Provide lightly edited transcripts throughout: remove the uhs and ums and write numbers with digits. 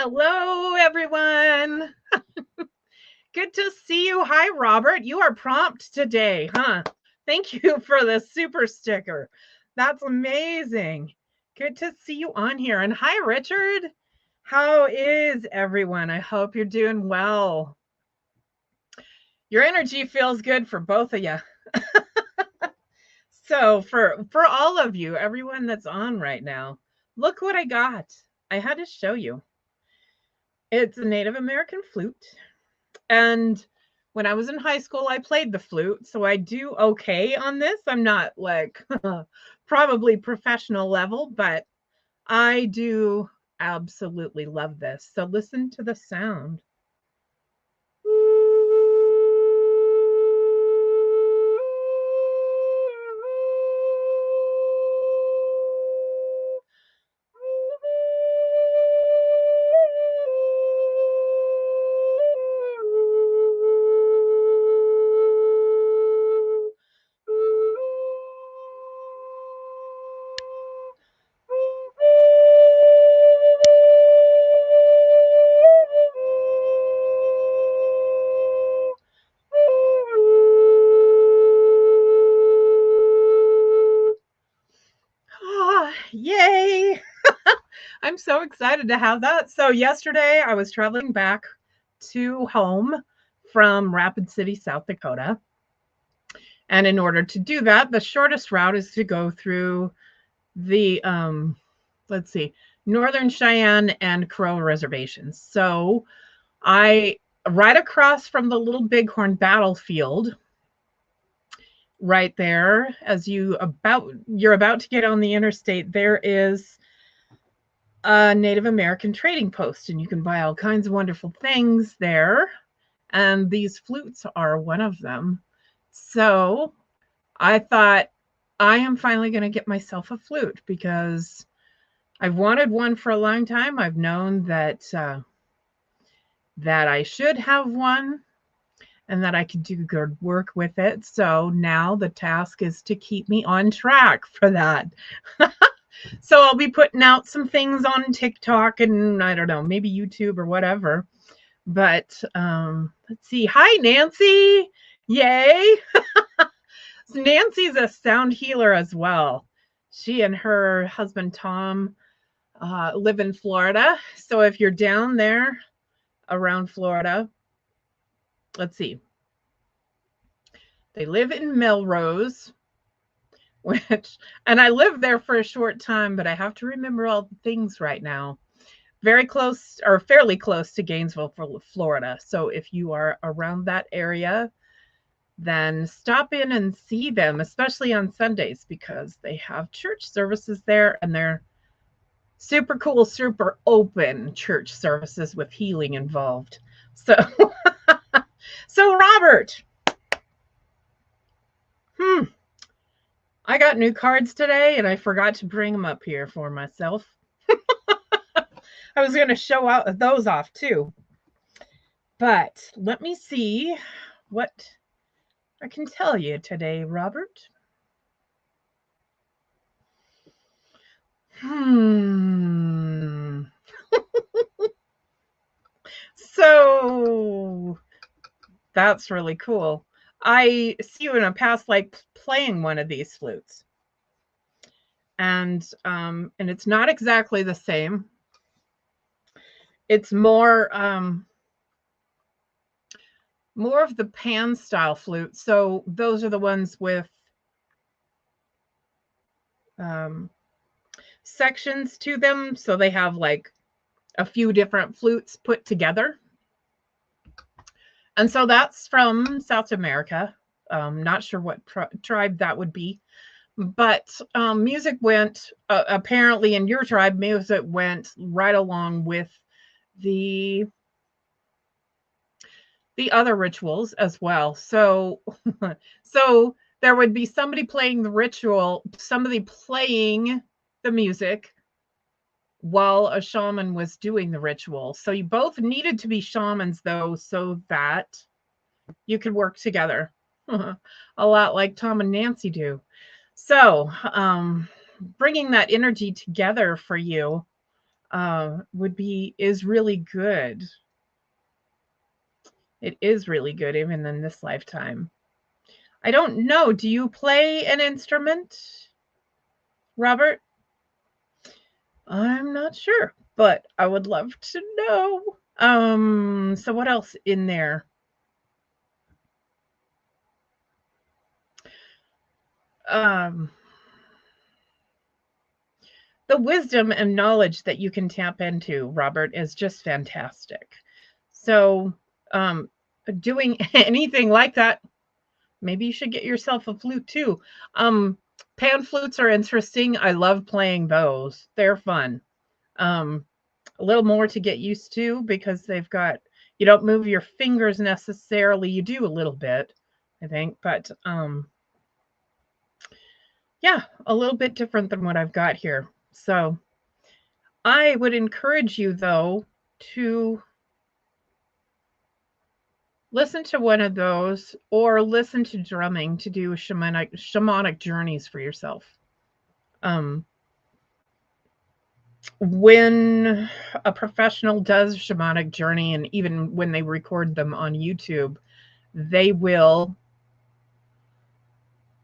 Hello, everyone. Good to see you. Hi, Robert. You are prompt today, huh? Thank you for the super sticker. That's amazing. Good to see you on here. And hi, Richard. How is everyone? I hope you're doing well. Your energy feels good for both of you. So for all of you, everyone that's on right now, look what I got. I had to show you. It's a Native American flute. And when I was in high school, I played the flute. So I do okay on this. I'm not like probably professional level, but I do absolutely love this. So listen to the sound. Yay! I'm so excited to have that. So yesterday I was traveling back to home from Rapid City, South Dakota. And in order to do that, the shortest route is to go through the let's see, Northern Cheyenne and Crow reservations. So I right across from the Little Bighorn battlefield, right there, as you're about to get on the interstate, there is a Native American trading post, and you can buy all kinds of wonderful things there. And these flutes are one of them. So I thought, I am finally going to get myself a flute because I've wanted one for a long time. I've known that I should have one and that I could do good work with it. So now the task is to keep me on track for that. So I'll be putting out some things on TikTok and I don't know, maybe YouTube or whatever. But let's see. Hi, Nancy. Yay. So Nancy's a sound healer as well. She and her husband, Tom, live in Florida. So if you're down there around Florida, let's see. They live in Melrose, and I lived there for a short time, but I have to remember all the things right now. Very close or fairly close to Gainesville, Florida. So if you are around that area, then stop in and see them, especially on Sundays, because they have church services there and they're super cool, super open church services with healing involved. So, so Robert, I got new cards today and I forgot to bring them up here for myself. I was going to show out those off too. But let me see what I can tell you today, Robert. So that's really cool. I see you in a past life playing one of these flutes. And it's not exactly the same. It's more of the pan style flute. So those are the ones with sections to them. So they have like a few different flutes put together. And so that's from South America. Not sure what tribe that would be. But music went, apparently in your tribe, music went right along with the other rituals as well. So, so there would be somebody playing the ritual, somebody playing the music while a shaman was doing the ritual. So you both needed to be shamans, though, so that you could work together. A lot like Tom and Nancy do. So bringing that energy together for you, is really good. It is really good, even in this lifetime. I don't know. Do you play an instrument, Robert? I'm not sure, but I would love to know. So what else in there? Um, the wisdom and knowledge that you can tap into, Robert, is just fantastic. So, doing anything like that, maybe you should get yourself a flute too. Pan flutes are interesting. I love playing those. They're fun. Um, a little more to get used to because you don't move your fingers necessarily. You do a little bit, I think, but yeah, a little bit different than what I've got here. So I would encourage you, though, to listen to one of those or listen to drumming to do shamanic journeys for yourself. When a professional does shamanic journey, and even when they record them on YouTube, they will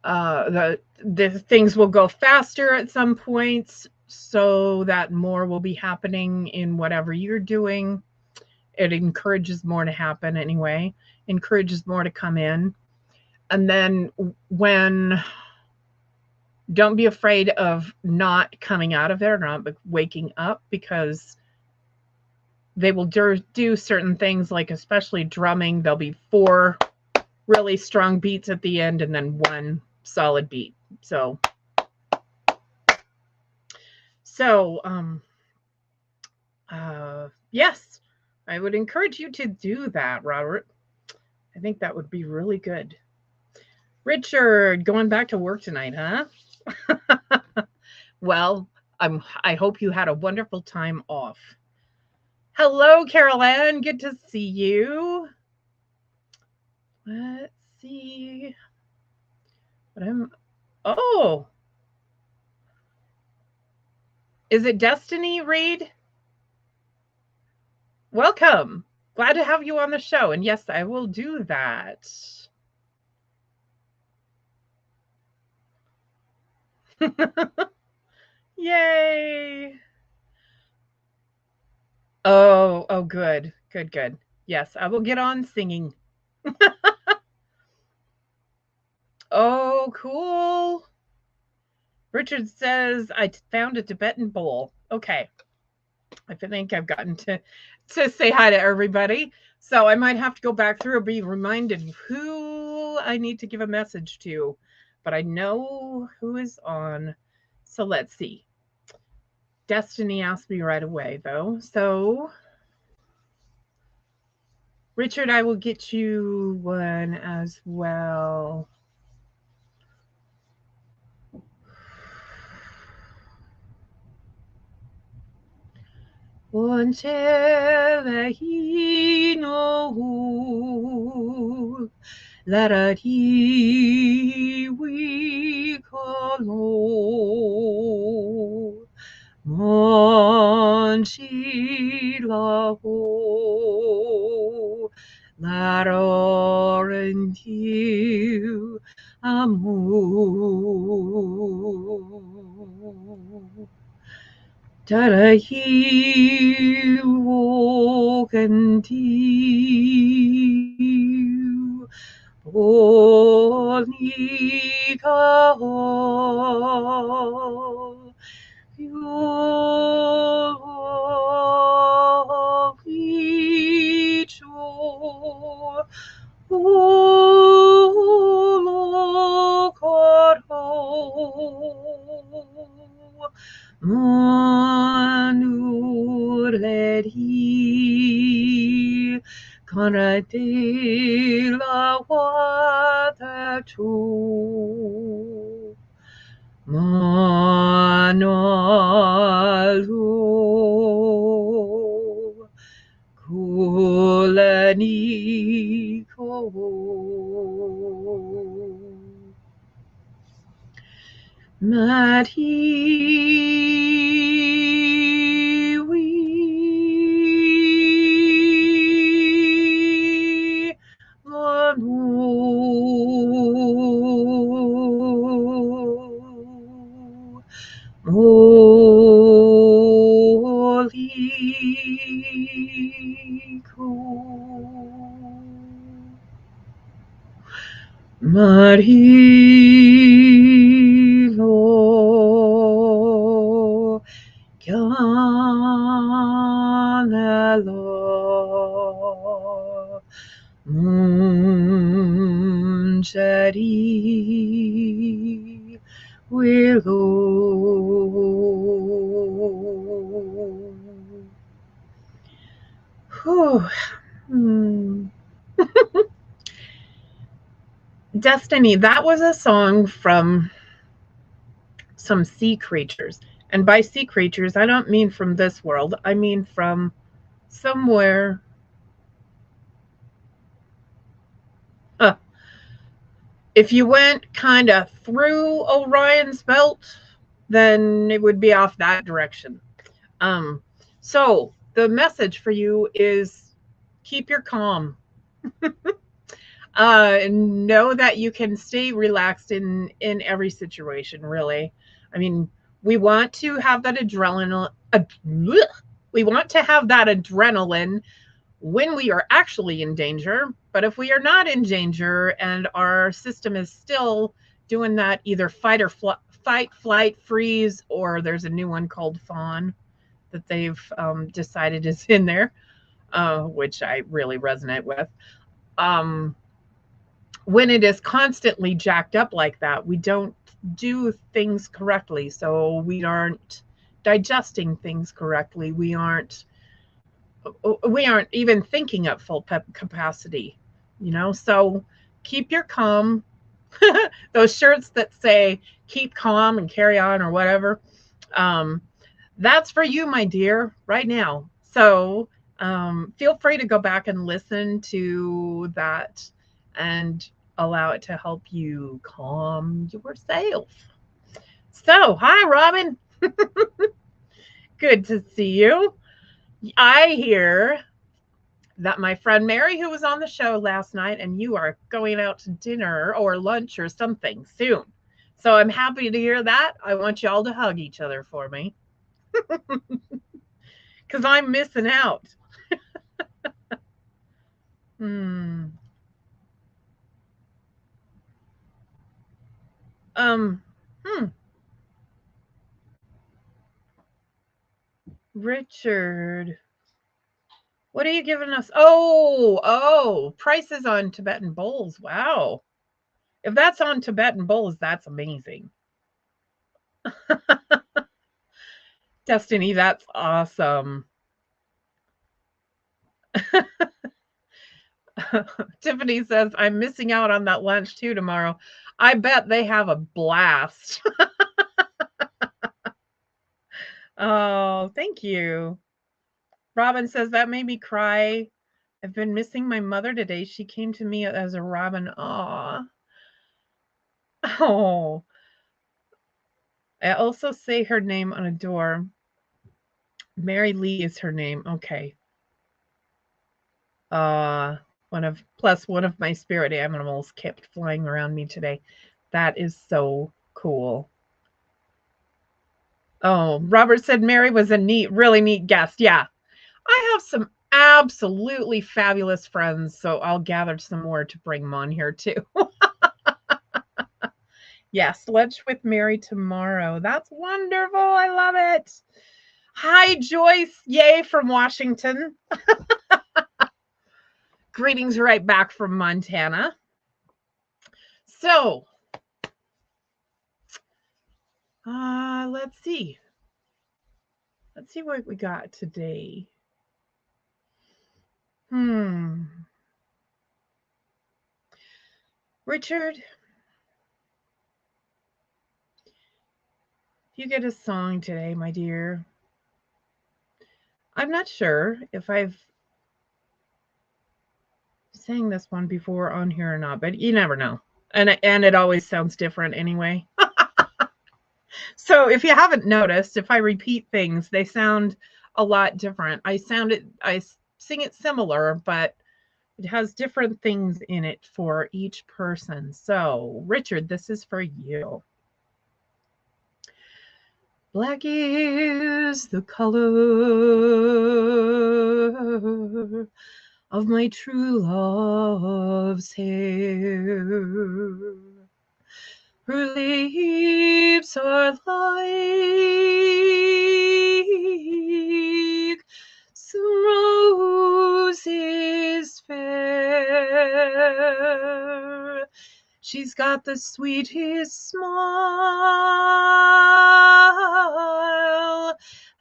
the things will go faster at some points so that more will be happening in whatever you're doing. It encourages more to happen anyway, encourages more to come in. And then when don't be afraid of not coming out of it or not waking up, because they will do certain things, like especially drumming. There'll be 4 really strong beats at the end and then 1 solid beat. So yes, I would encourage you to do that, Robert. I think that would be really good. Richard, going back to work tonight, huh? Well, I hope you had a wonderful time off. Hello, Carol Ann. Good to see you. Let's see. Oh. Is it Destiny, Reed? Welcome. Glad to have you on the show. And yes, I will do that. Yay. Oh, good. Good. Yes, I will get on singing. Oh, cool. Richard says, I found a Tibetan bowl. Okay. I think I've gotten to say hi to everybody. So I might have to go back through and be reminded who I need to give a message to. But I know who is on. So let's see. Destiny asked me right away, though. So, Richard, I will get you one as well. Marilo Ganalo Munjari Willow. Destiny, that was a song from some sea creatures. And by sea creatures, I don't mean from this world. I mean from somewhere. If you went kind of through Orion's belt, then it would be off that direction. So the message for you is keep your calm. Know that you can stay relaxed in every situation, really. I mean, we want to have that adrenaline. We want to have that adrenaline when we are actually in danger. But if we are not in danger and our system is still doing that either fight, flight, freeze, or there's a new one called fawn that they've decided is in there, which I really resonate with. When it is constantly jacked up like that, we don't do things correctly. So we aren't digesting things correctly. We aren't even thinking at full capacity, so keep your calm. Those shirts that say keep calm and carry on or whatever, that's for you, my dear, right now. So feel free to go back and listen to that and allow it to help you calm yourself. So hi, Robin. Good to see you. I hear that my friend Mary, who was on the show last night, and you are going out to dinner or lunch or something soon. So I'm happy to hear that. I want you all to hug each other for me because I'm missing out. Hmm. Hmm. Richard, what are you giving us? Oh, prices on Tibetan bowls. Wow. If that's on Tibetan bowls, that's amazing. Destiny, that's awesome. Tiffany says, I'm missing out on that lunch too tomorrow. I bet they have a blast. Oh, thank you. Robin says, that made me cry. I've been missing my mother today. She came to me as a robin. Aw. Oh. I also say her name on a door. Mary Lee is her name. Okay. One of my spirit animals kept flying around me today. That is so cool. Oh, Robert said Mary was a really neat guest. Yeah. I have some absolutely fabulous friends, so I'll gather some more to bring them on here too. Yes, lunch with Mary tomorrow. That's wonderful. I love it. Hi, Joyce. Yay from Washington. Greetings right back from Montana. So, let's see. Let's see what we got today. Richard, you get a song today, my dear. I'm not sure if I've sang this one before on here or not, but you never know. And it always sounds different anyway. So if you haven't noticed, if I repeat things, they sound a lot different. I sing it similar, but it has different things in it for each person. So, Richard, this is for you. Black is the color of my true love's hair. Her lips are like some roses fair. She's got the sweetest smile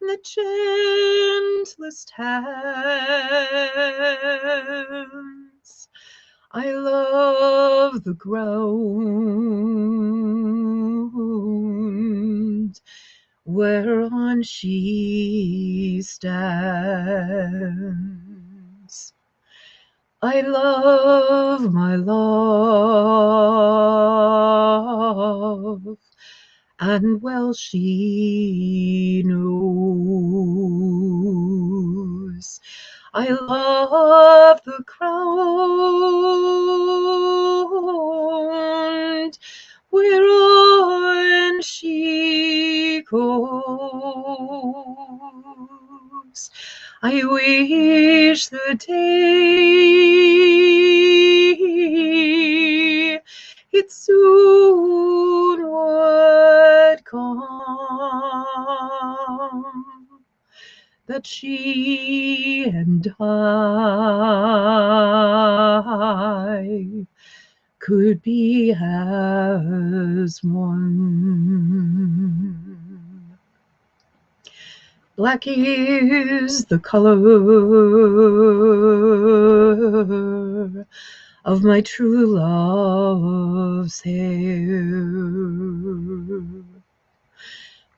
and the gentlest hands. I love the ground whereon she stands. I love my love, and well she knows. I love the ground whereon she goes. I wish the day it soon would come, that she and I could be as one. Black is the color of my true love's hair.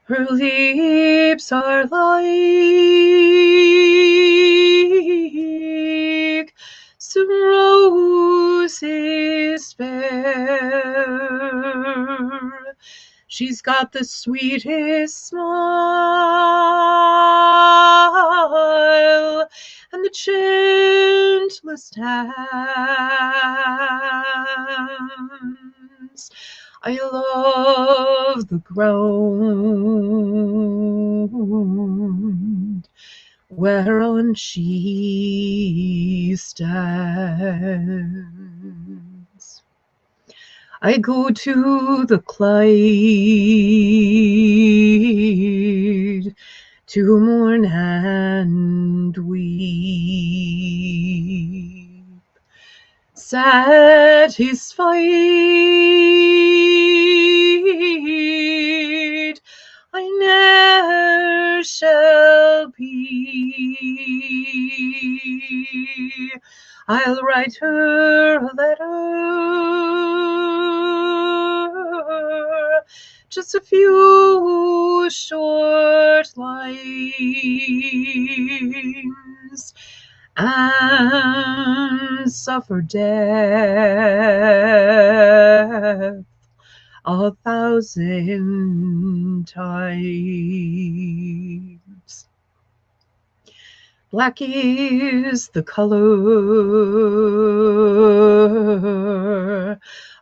Her lips are like some roses fair. She's got the sweetest smile and the gentlest hands. I love the ground whereon she stands. I go to the Clyde to mourn and weep, satisfied I ne'er shall be. I'll write her a letter, just a few short lines, and suffer death 1,000 times. Black is the color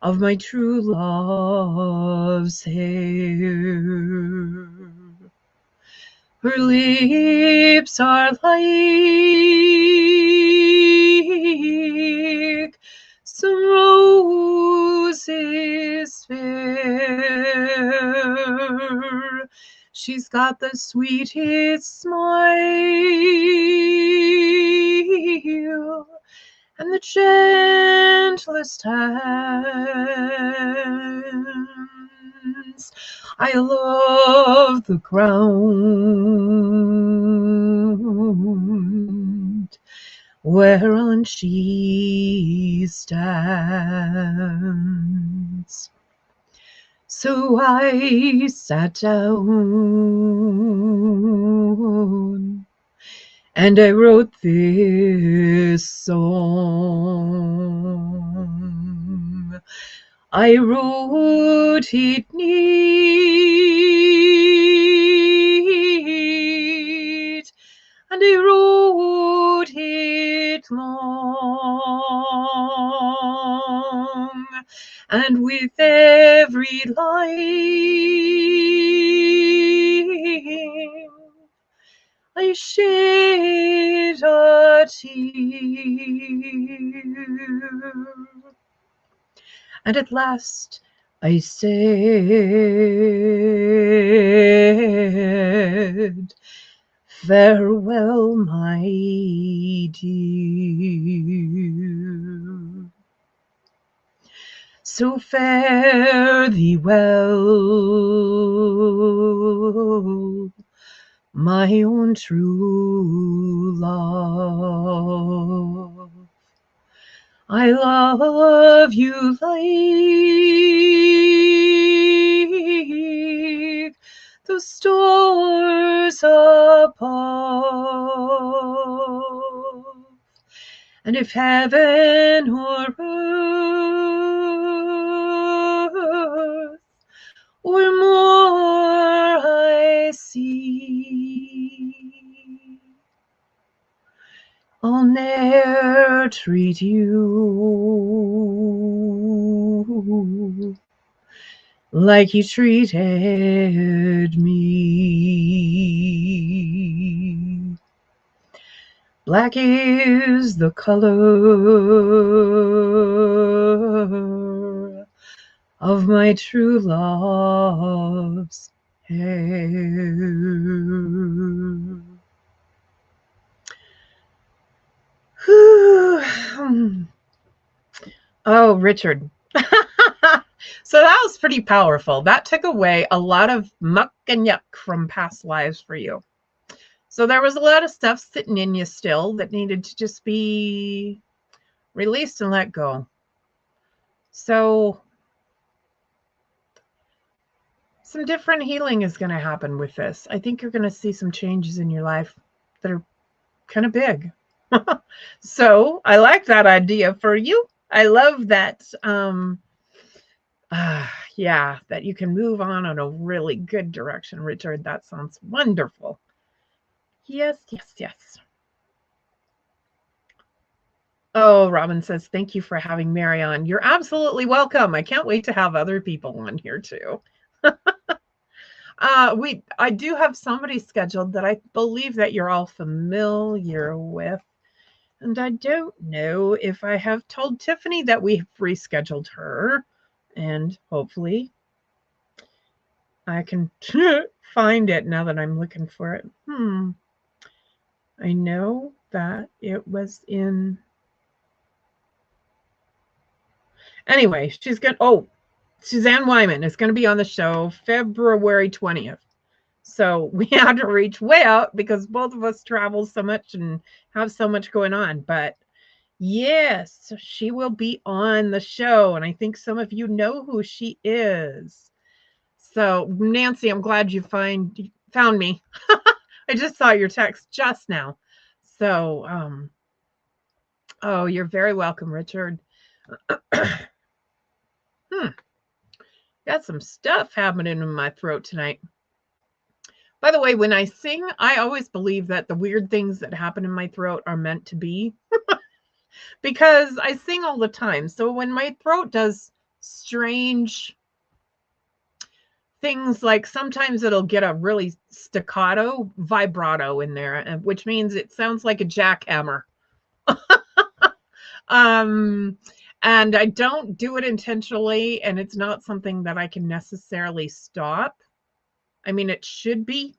of my true love's hair. Her lips are like some roses fair. She's got the sweetest smile and the gentlest hands. I love the ground whereon she stands. So I sat down and I wrote this song. I wrote it neat, and I wrote it long, and with every line I shed a tear, and at last I said, farewell, my dear. So fare thee well, my own true love. I love you like the stars above. And if heaven or earth or more I see, I'll ne'er treat you like you treated me. Black is the color of my true love's hair. Oh, Richard. So that was pretty powerful. That took away a lot of muck and yuck from past lives for you. So there was a lot of stuff sitting in you still that needed to just be released and let go. So some different healing is going to happen with this. I think you're going to see some changes in your life that are kind of big. So I like that idea for you. I love that. Yeah, that you can move on in a really good direction, Richard. That sounds wonderful. Yes, yes, yes. Oh, Robin says, thank you for having Mary on. You're absolutely welcome. I can't wait to have other people on here too. I do have somebody scheduled that I believe that you're all familiar with. And I don't know if I have told Tiffany that we have rescheduled her. And hopefully I can find it now that I'm looking for it. I know that it was in. Anyway, she's going to. Oh, Suzanne Wyman is going to be on the show February 20th. So we had to reach way out because both of us travel so much and have so much going on. But yes, she will be on the show. And I think some of you know who she is. So Nancy, I'm glad you found me. I just saw your text just now. So, oh, you're very welcome, Richard. Got some stuff happening in my throat tonight. By the way, when I sing, I always believe that the weird things that happen in my throat are meant to be because I sing all the time. So when my throat does strange things, like sometimes it'll get a really staccato vibrato in there, which means it sounds like a jackhammer. And I don't do it intentionally, and it's not something that I can necessarily stop. I mean, it should be,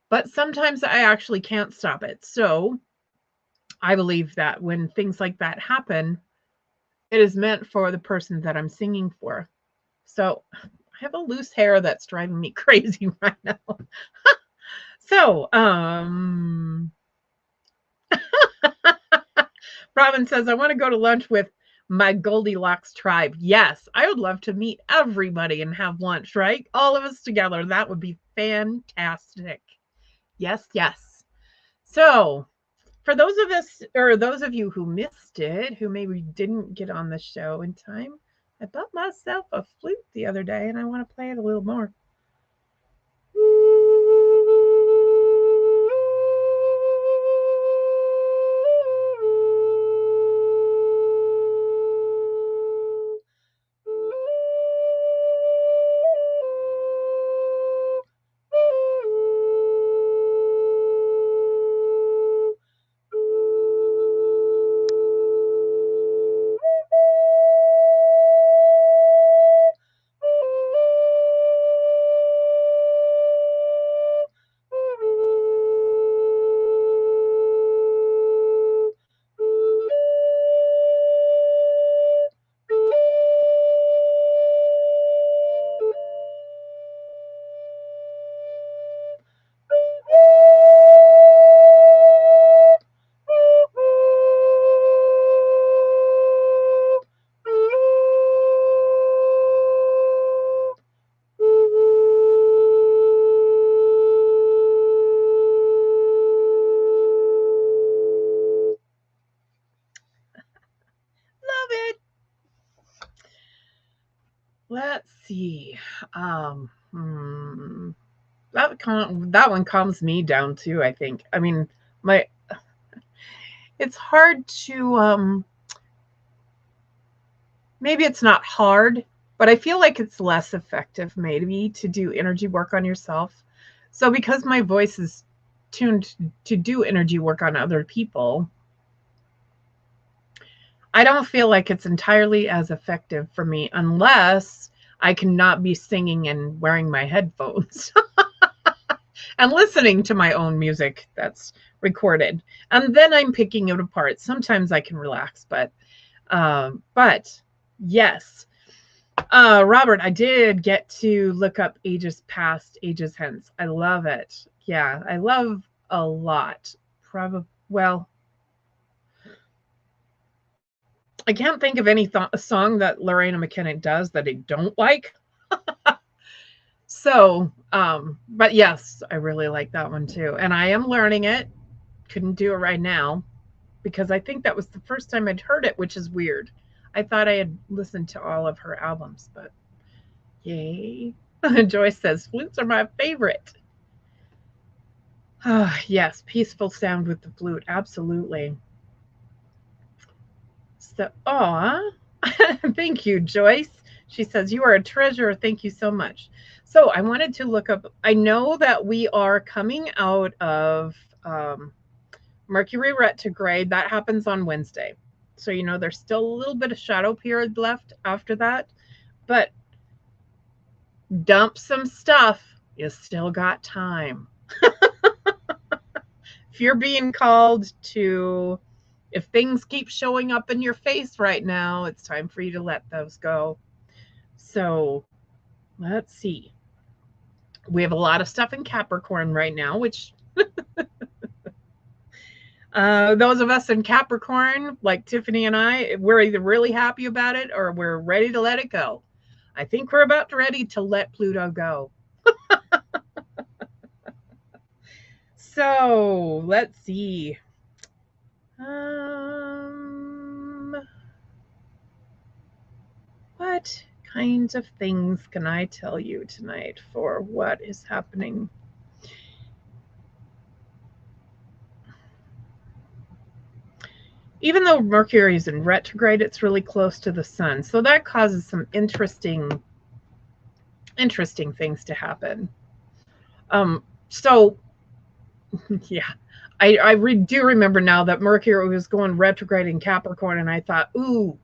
but sometimes I actually can't stop it. So I believe that when things like that happen, it is meant for the person that I'm singing for. So I have a loose hair that's driving me crazy right now. So, Robin says, I want to go to lunch with my Goldylocks tribe. Yes, I would love to meet everybody and have lunch, right? All of us together. That would be fantastic. Yes, yes. So, for those of us, or those of you who missed it, who maybe didn't get on the show in time, I bought myself a flute the other day and I want to play it a little more. let's see. That one calms me down too, I think. I mean, my it's hard to maybe it's not hard, but I feel like it's less effective maybe to do energy work on yourself. So because my voice is tuned to do energy work on other people, I don't feel like it's entirely as effective for me unless I cannot be singing and wearing my headphones and listening to my own music that's recorded. And then I'm picking it apart. Sometimes I can relax, but yes. Robert, I did get to look up Ages Past, Ages Hence. I love it. Yeah, I love a lot. Probably, well, I can't think of any song that Lorena McKenna does that I don't like. So, but yes, I really like that one too. And I am learning it. Couldn't do it right now because I think that was the first time I'd heard it, which is weird. I thought I had listened to all of her albums, but yay. Joyce says, flutes are my favorite. Yes, peaceful sound with the flute. Absolutely. So, thank you, Joyce. She says, you are a treasure. Thank you so much. So I wanted to look up, I know that we are coming out of Mercury retrograde. That happens on Wednesday. So, you know, there's still a little bit of shadow period left after that, but dump some stuff. You still got time. If you're being called to, if things keep showing up in your face right now, it's time for you to let those go. So let's see. We have a lot of stuff in Capricorn right now, which those of us in Capricorn, like Tiffany and I, we're either really happy about it or we're ready to let it go. I think we're about ready to let Pluto go. So let's see. What kinds of things can I tell you tonight for what is happening? Even though Mercury is in retrograde, it's really close to the sun. So that causes some interesting things to happen. So yeah, I do remember now that Mercury was going retrograde in Capricorn, and I thought, ooh,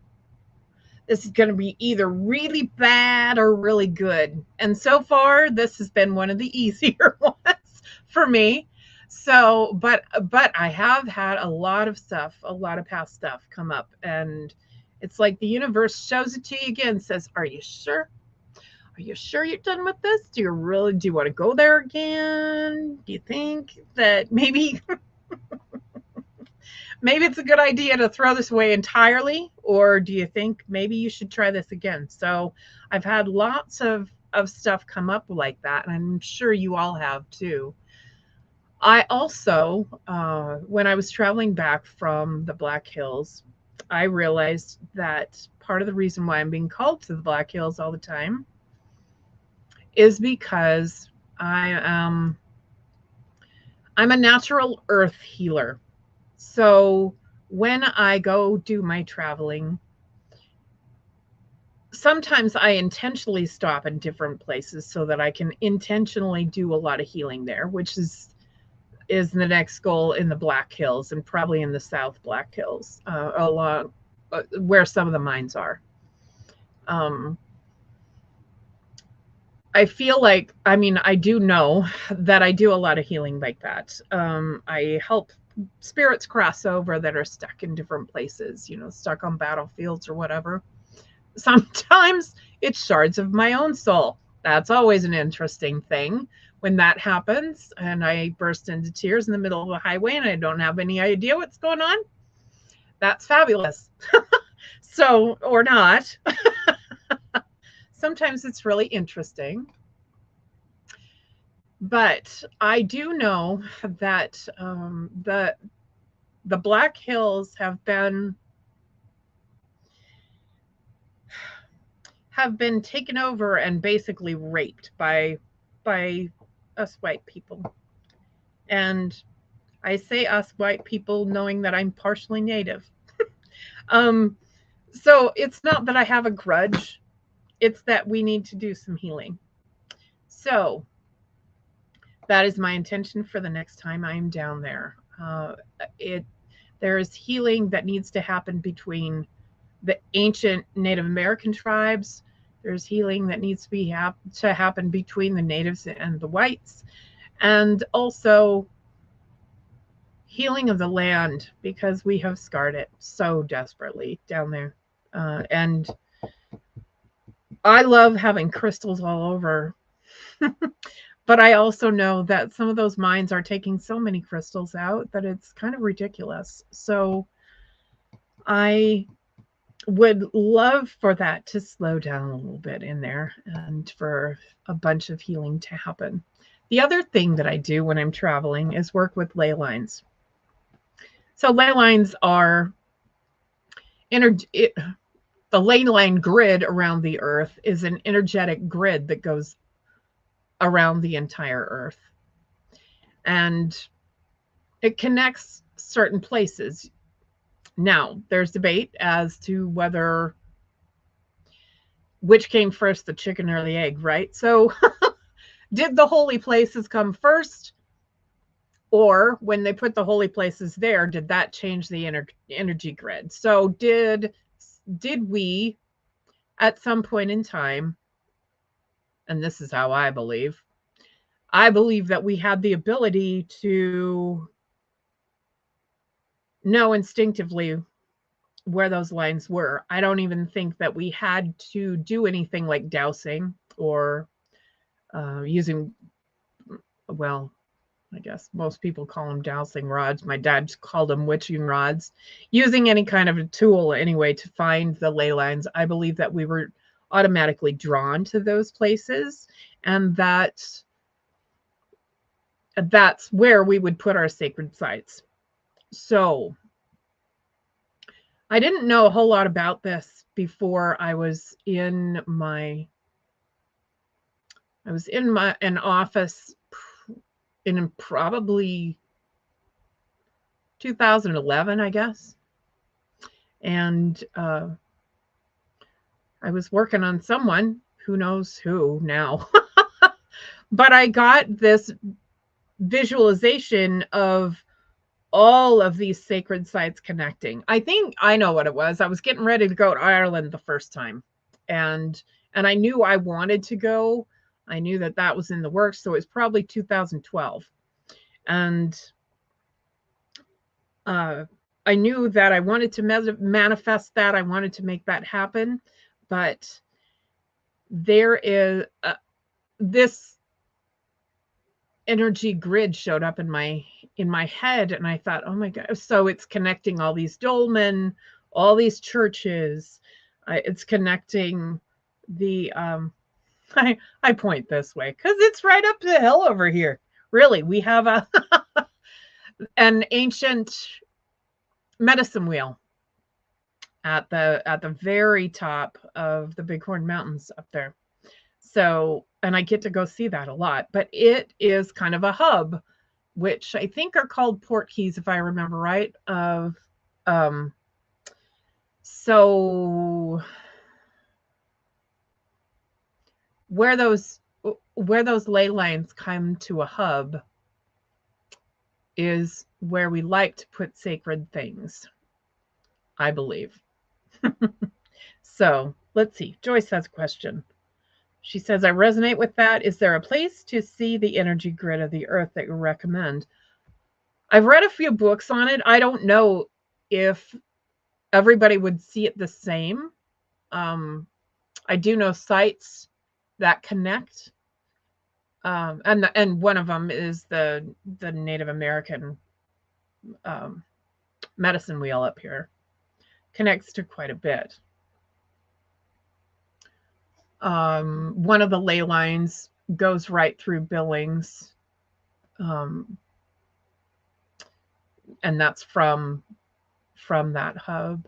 this is going to be either really bad or really good. And so far, this has been one of the easier ones for me. So, but I have had a lot of past stuff come up, and it's like the universe shows it to you again, says, are you sure? Are you sure you're done with this? Do you want to go there again? Do you think that maybe it's a good idea to throw this away entirely? Or do you think maybe you should try this again? So I've had lots of stuff come up like that, and I'm sure you all have too. I also, when I was traveling back from the Black Hills, I realized that part of the reason why I'm being called to the Black Hills all the time is because I'm a natural earth healer. So when I go do my traveling, sometimes I intentionally stop in different places so that I can intentionally do a lot of healing there, which is the next goal in the Black Hills and probably in the South Black Hills, along where some of the mines are. I feel like, I mean, I do know that I do a lot of healing like that. I help spirits cross over that are stuck in different places, you know, stuck on battlefields or whatever. Sometimes it's shards of my own soul. That's always an interesting thing when that happens and I burst into tears in the middle of a highway and I don't have any idea what's going on. That's fabulous. So, or not. Sometimes it's really interesting. But I do know that the Black Hills have have been taken over and basically raped by us white people. And I say us white people knowing that I'm partially native. Um, so it's not that I have a grudge, it's that we need to do some healing. So that is my intention for the next time I am down there. It There is healing that needs to happen between the ancient Native American tribes. There's healing that needs to to happen between the natives and the whites, and also healing of the land, because we have scarred it so desperately down there. And I love having crystals all over, but I also know that some of those mines are taking so many crystals out that it's kind of ridiculous. So I would love for that to slow down a little bit in there and for a bunch of healing to happen. The other thing that I do when I'm traveling is work with ley lines. So ley lines are the ley line grid around the earth is an energetic grid that goes around the entire earth. And it connects certain places. Now, there's debate as to which came first, the chicken or the egg, right? So did the holy places come first? Or when they put the holy places there, did that change the energy grid? So did we, at some point in time, and this is how I believe that we had the ability to know instinctively where those lines were. I don't even think that we had to do anything like dowsing or using, well, I guess most people call them dowsing rods. My dad called them witching rods. Using any kind of a tool anyway to find the ley lines, I believe that we were automatically drawn to those places, and that's where we would put our sacred sites. So I didn't know a whole lot about this before I was in an office in probably 2011, I guess. And I was working on someone, who knows who now. But I got this visualization of all of these sacred sites connecting. I think I know what it was. I was getting ready to go to Ireland the first time. And I knew I wanted to go. I knew that that was in the works. So it was probably 2012. And I knew that I wanted to manifest that. I wanted to make that happen. But there is this energy grid showed up in my head, and I thought, oh my God. So it's connecting all these dolmen, all these churches. It's connecting the I point this way because it's right up the hill over here. Really, we have an ancient medicine wheel at the very top of the Bighorn Mountains up there. So, and I get to go see that a lot, but it is kind of a hub, which I think are called port keys, if I remember right. So where those ley lines come to a hub is where we like to put sacred things, I believe. So let's see. Joyce has a question. She says, I resonate with that. Is there a place to see the energy grid of the earth that you recommend? I've read a few books on it. I don't know if everybody would see it the same. I do know sites that connect. And one of them is the Native American medicine wheel up here. Connects to quite a bit. One of the ley lines goes right through Billings, and that's from that hub.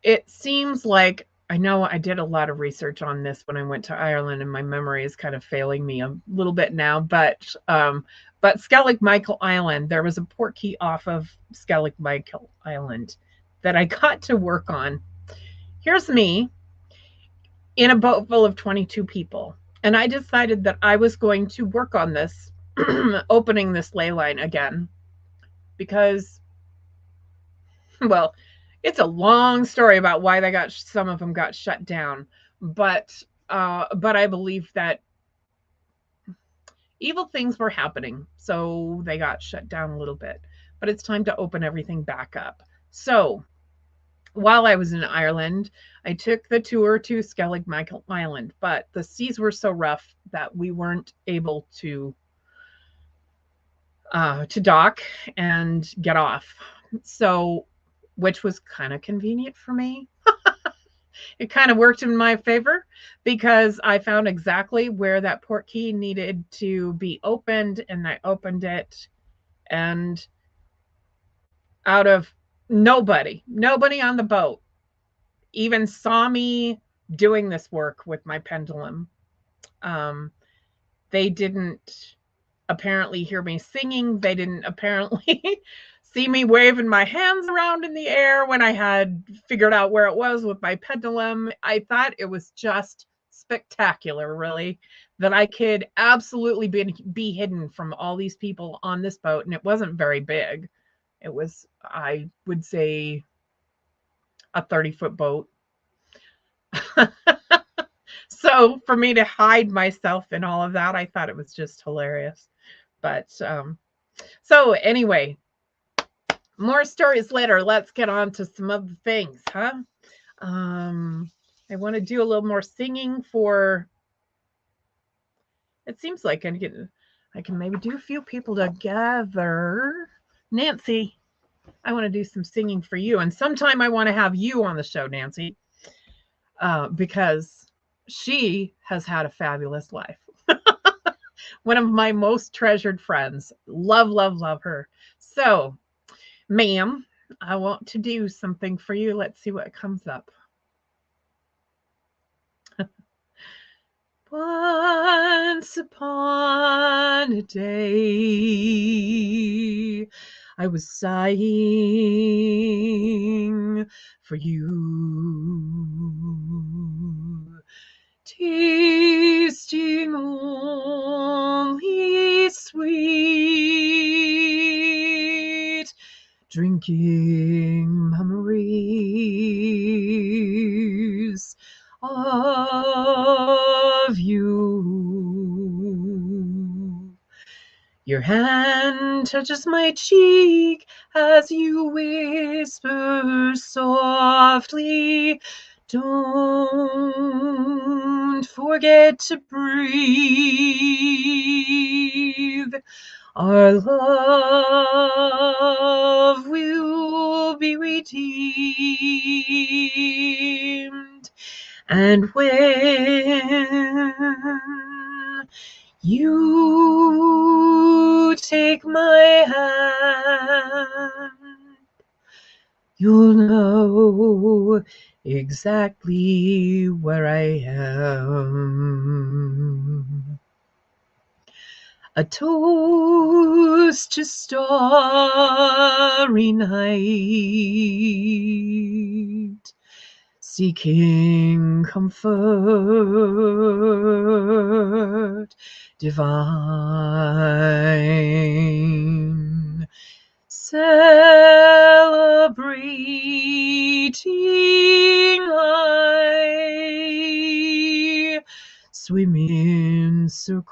It seems like I know I did a lot of research on this when I went to Ireland, and my memory is kind of failing me a little bit now. But Skellig Michael Island, there was a portkey off of Skellig Michael Island that I got to work on. Here's me in a boat full of 22 people, and I decided that I was going to work on this, opening this ley line again, because, well, it's a long story about why some of them got shut down, but I believe that evil things were happening, so they got shut down a little bit. But it's time to open everything back up. So while I was in Ireland, I took the tour to Skellig Michael Island, but the seas were so rough that we weren't able to dock and get off. So, which was kind of convenient for me. It kind of worked in my favor because I found exactly where that port key needed to be opened, and I opened it, and out of nobody on the boat even saw me doing this work with my pendulum. They didn't apparently hear me singing. They didn't apparently see me waving my hands around in the air when I had figured out where it was with my pendulum. I thought it was just spectacular, really, that I could absolutely be hidden from all these people on this boat. And it wasn't very big. It was, I would say, a 30-foot boat. So for me to hide myself in all of that, I thought it was just hilarious. But so anyway, more stories later. Let's get on to some other things, huh? I want to do a little more singing for. It seems like I can maybe do a few people together. Nancy, I want to do some singing for you, and sometime I want to have you on the show, Nancy, because she has had a fabulous life. One of my most treasured friends. Love, love, love her. So, ma'am, I want to do something for you. Let's see what comes up. Once upon a day, I was sighing for you, tasting only sweet, drinking memories of you. Your hand touches my cheek as you whisper softly, don't forget to breathe. Our love will be redeemed. And when you take my hand, you'll know exactly where I am. A toast to starry night, seeking comfort divine, celebrating I swim in circles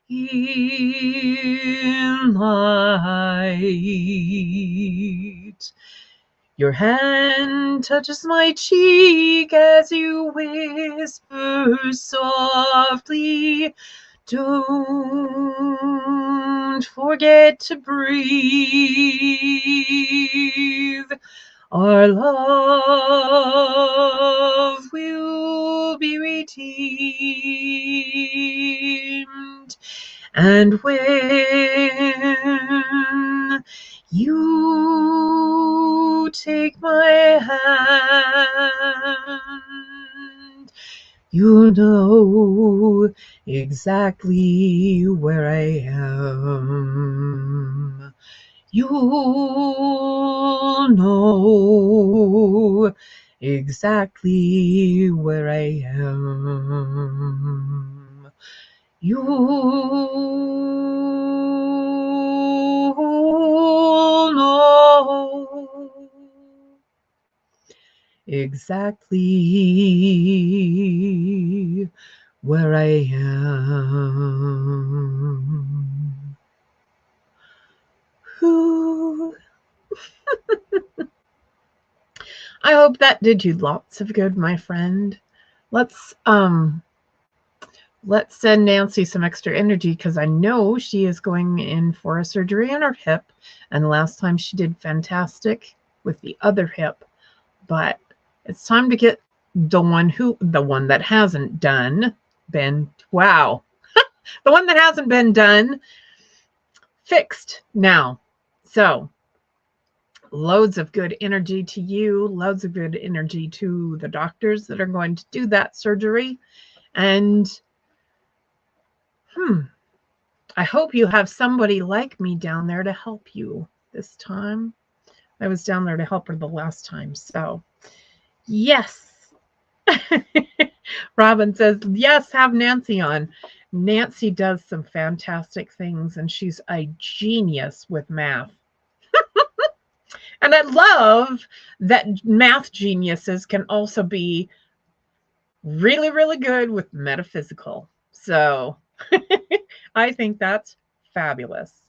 in light. Your hand touches my cheek as you whisper softly, don't forget to breathe. Our love will be redeemed. And when you take my You know exactly where I am. You'll know exactly where I am. You'll know exactly where I am. Ooh. I hope that did you lots of good, my friend. Let's send Nancy some extra energy because I know she is going in for a surgery on her hip, and last time she did fantastic with the other hip, but it's time to get the one that hasn't been done fixed now. So loads of good energy to you, loads of good energy to the doctors that are going to do that surgery. And I hope you have somebody like me down there to help you this time. I was down there to help her the last time. So, yes. Robin says, yes, have Nancy on. Nancy does some fantastic things, and she's a genius with math. And I love that math geniuses can also be really, really good with metaphysical. So I think that's fabulous.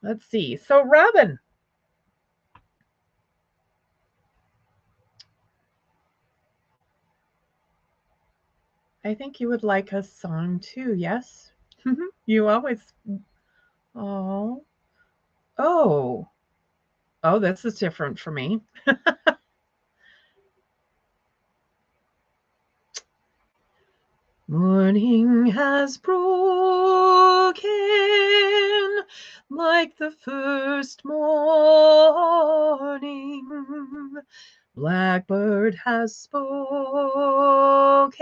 Let's see. So, Robin, I think you would like a song too, yes? You always. Oh, oh, oh, this is different for me. Morning has broken like the first morning. Blackbird has spoken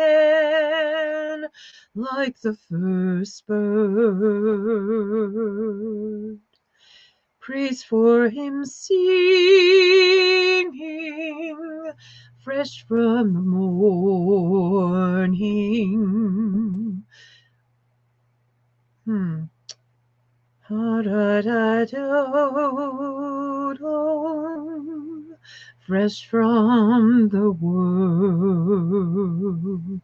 like the first bird. Praise for him singing fresh from the morning. Fresh from the world.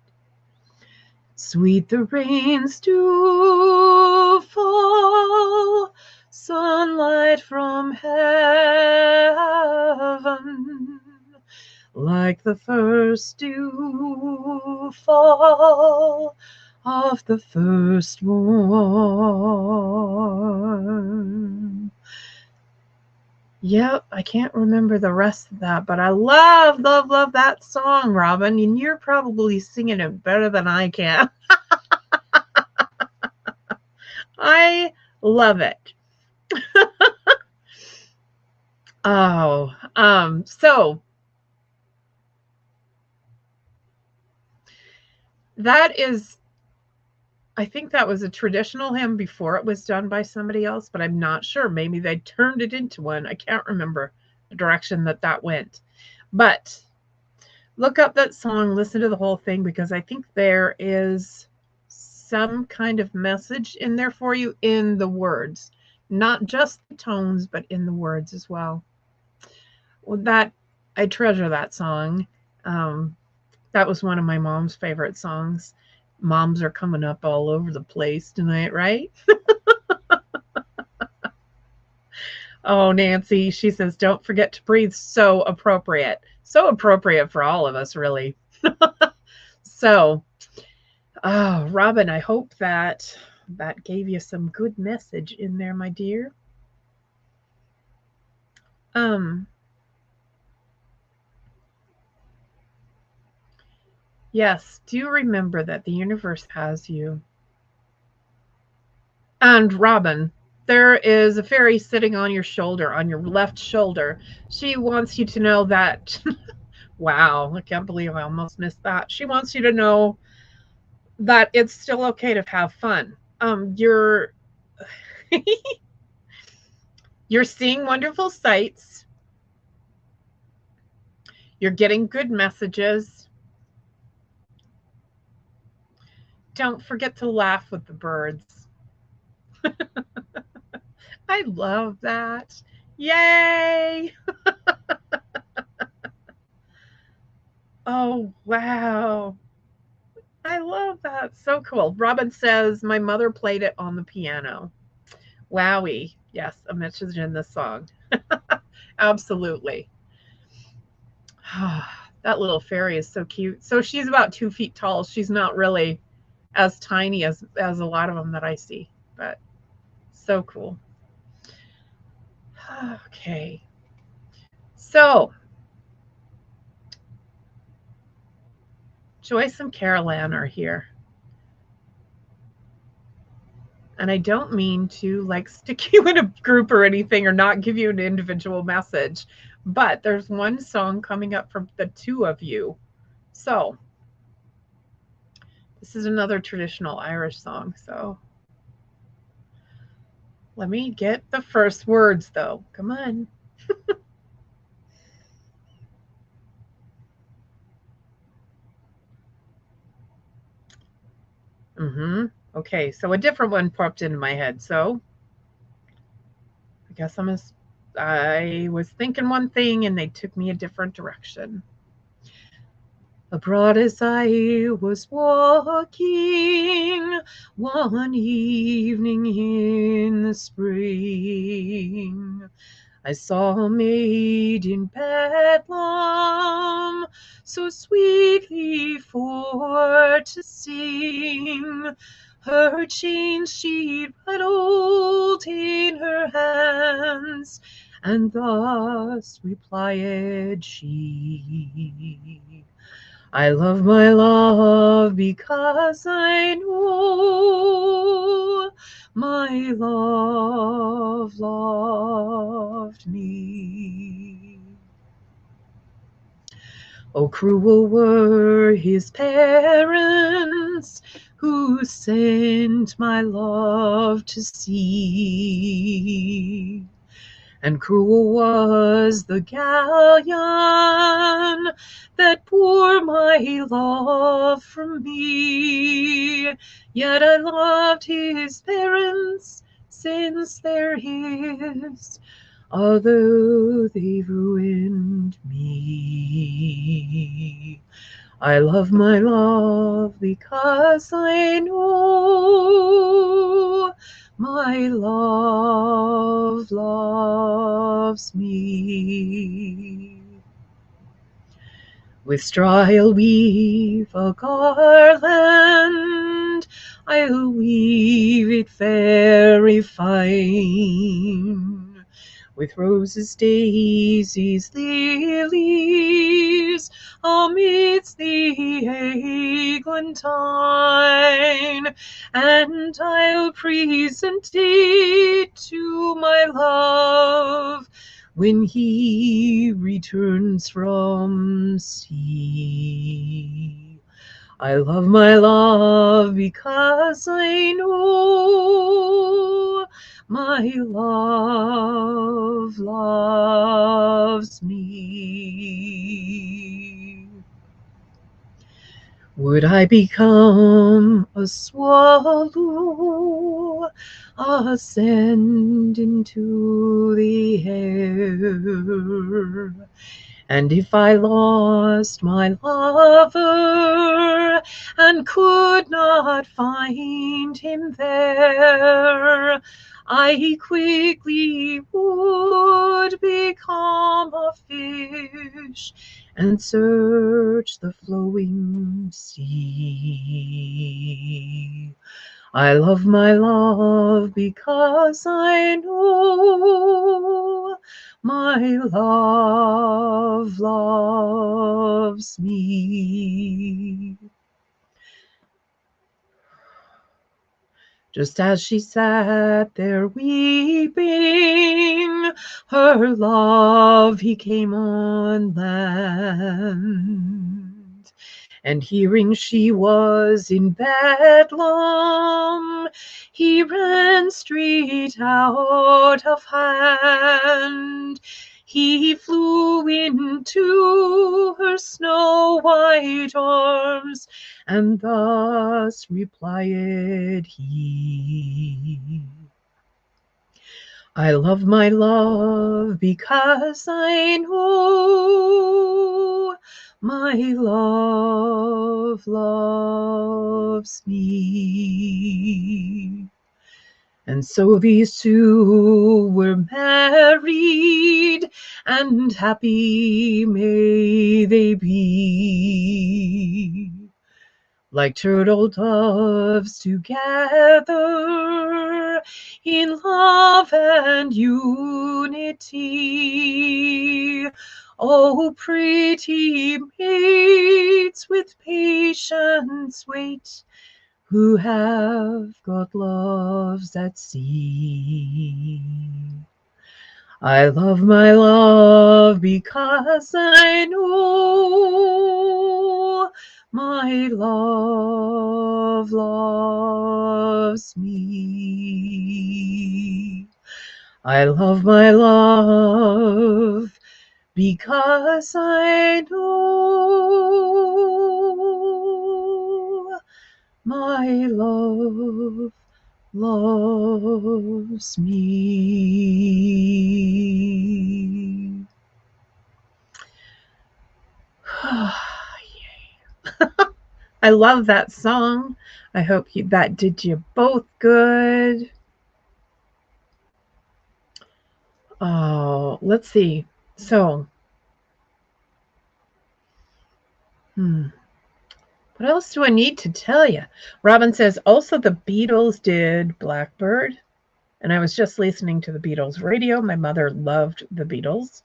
Sweet the rains do fall, sunlight from heaven, like the first dew fall of the first morn. Yep, I can't remember the rest of that, but I love, love, love that song, Robin, and you're probably singing it better than I can. I love it. So that is, I think that was a traditional hymn before it was done by somebody else, but I'm not sure. Maybe they turned it into one. I can't remember the direction that went. But look up that song, listen to the whole thing, because I think there is some kind of message in there for you in the words, not just the tones, but in the words as well. That I treasure that song. That was one of my mom's favorite songs. Moms are coming up all over the place tonight, right? Oh, Nancy, she says, don't forget to breathe. So appropriate. So appropriate for all of us, really. So, Robin, I hope that gave you some good message in there, my dear. Yes, do remember that the universe has you. And Robin, there is a fairy sitting on your shoulder, on your left shoulder. She wants you to know that Wow, I can't believe I almost missed that. She wants you to know that it's still okay to have fun. You're you're seeing wonderful sights. You're getting good messages. Don't forget to laugh with the birds. I love that. Yay! Oh, wow. I love that. So cool. Robin says, my mother played it on the piano. Wowie. Yes, a message in this song. Absolutely. That little fairy is so cute. So she's about 2 feet tall. She's not really as tiny as a lot of them that I see, but so cool. Okay. So Joyce and Carol Ann are here. And I don't mean to like stick you in a group or anything or not give you an individual message, but there's one song coming up from the two of you. So this is another traditional Irish song. So let me get the first words though. Come on. Okay, so a different one popped into my head. So I guess I was thinking one thing and they took me a different direction. Abroad as I was walking one evening in the spring, I saw a maid in bedlam, so sweetly for to sing. Her chain she rattled in her hands, and thus replied she, I love my love because I know my love loved me. Oh, cruel were his parents who sent my love to sea. And cruel was the galleon that bore my love from me. Yet I loved his parents since they're his, although they've ruined me. I love my love because I know my love loves me. With straw I'll weave a garland, I'll weave it very fine, with roses, daisies, lilies, amidst the eglantine, and I'll present it to my love when he returns from sea. I love my love because I know my love loves me. Would I become a swallow, ascend into the air? And if I lost my lover and could not find him there, I quickly would become a fish and search the flowing sea. I love my love because I know my love loves me. Just as she sat there weeping, her love he came on land. And hearing she was in Bedlam, he ran straight out of hand. He flew into her snow-white arms, and thus replied he, I love my love because I know my love loves me. And so these two were married, and happy may they be, like turtle doves together in love and unity. Oh, pretty maids with patience wait, who have got loves at sea. I love my love because I know my love loves me. I love my love because I know my love loves me. I love that song. I hope that did you both good. Oh, let's see. So, what else do I need to tell you? Robin says, also the Beatles did Blackbird. And I was just listening to the Beatles radio. My mother loved the Beatles.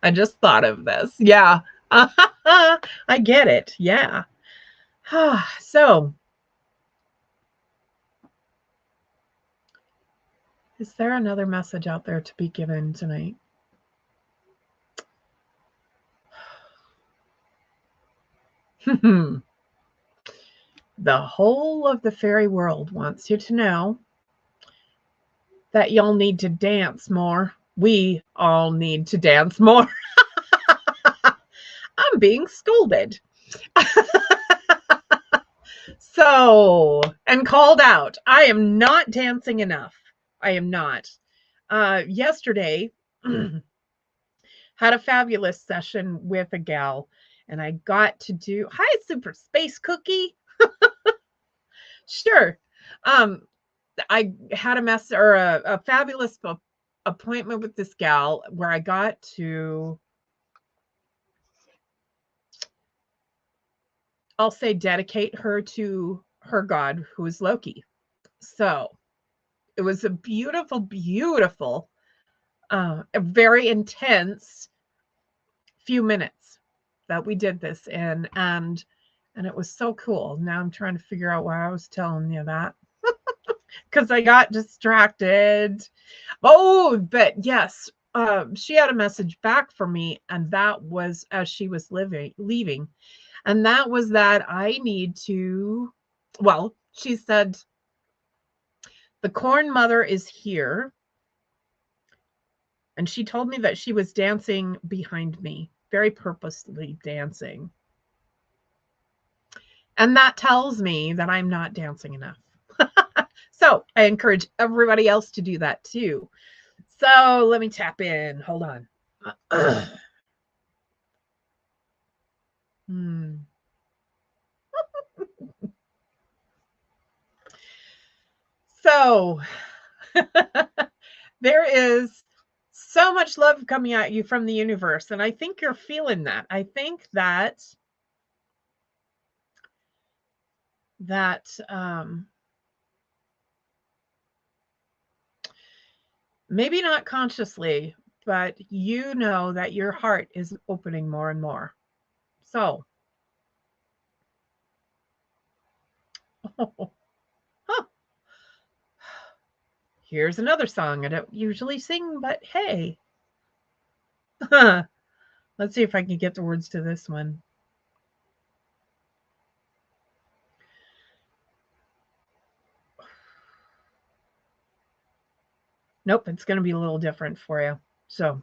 I just thought of this. Yeah. I get it. Yeah. So, is there another message out there to be given tonight? The whole of the fairy world wants you to know that y'all need to dance more. We all need to dance more. I'm being scolded. So, and called out. I am not dancing enough. I am not. Yesterday, had a fabulous session with a gal, and I got to do, hi, Super Space Cookie. Sure. I had a fabulous appointment with this gal where I got to, I'll say, dedicate her to her god, who is Loki. So it was a beautiful, beautiful, a very intense few minutes that we did this in, and it was so cool. Now I'm trying to figure out why I was telling you that. Because I got distracted. Oh, but yes, she had a message back for me, and that was as she was leaving. And that was that I need to, well, she said, the Corn Mother is here. And she told me that she was dancing behind me, very purposely dancing. And that tells me that I'm not dancing enough. So I encourage everybody else to do that too. So let me tap in. Hold on. So there is so much love coming at you from the universe. And I think you're feeling that. I think that maybe not consciously, but you know that your heart is opening more and more. So, Here's another song I don't usually sing, but hey. Let's see if I can get the words to this one. Nope, it's going to be a little different for you. So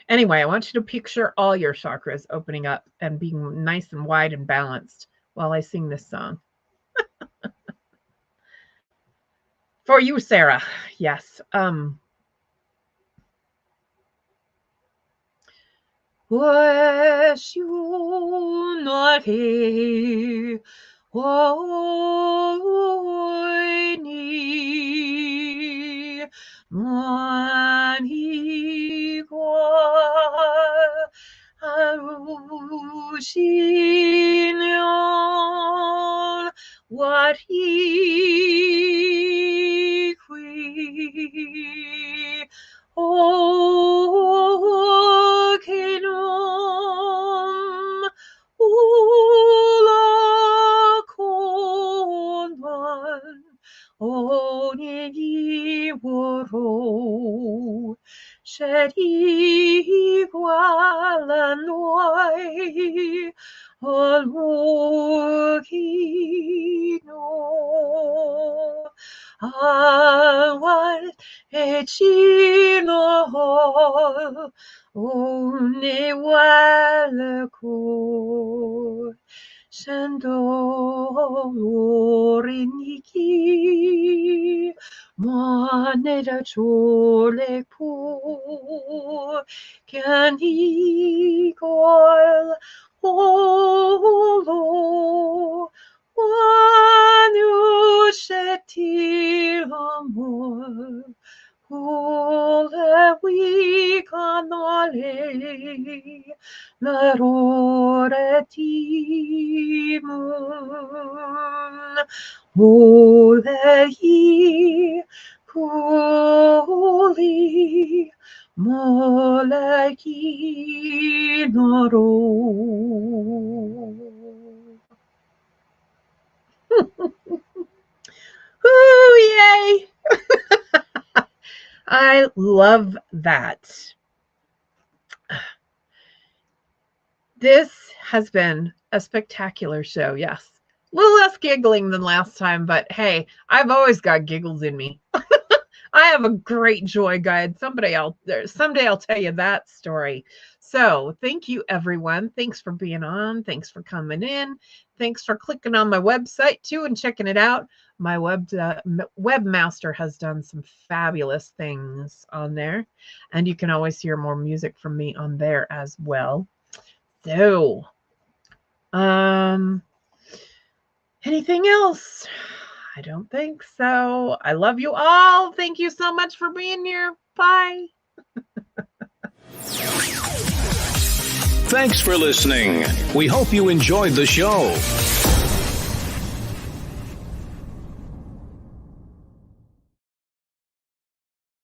anyway, I want you to picture all your chakras opening up and being nice and wide and balanced while I sing this song. For you, Sarah. Yes. Wish you not here. Oini manigwa arushinyon what he qui o kenom ula konwan onegi woro shedi walanoi alukino awan echino one walako Shando oriniki manera chole pu can he goil holo wanu sheti amor Ole we canole l'errore timun Ole hi kuli mole kinoro Ooh, yay! I love that. This has been a spectacular show, yes. A little less giggling than last time, but hey, I've always got giggles in me. I have a great joy guide. Someday I'll tell you that story. So thank you, everyone. Thanks for being on. Thanks for coming in. Thanks for clicking on my website too and checking it out. My webmaster has done some fabulous things on there, and you can always hear more music from me on there as well. So, anything else? I don't think so. I love you all. Thank you so much for being here. Bye. Thanks for listening. We hope you enjoyed the show.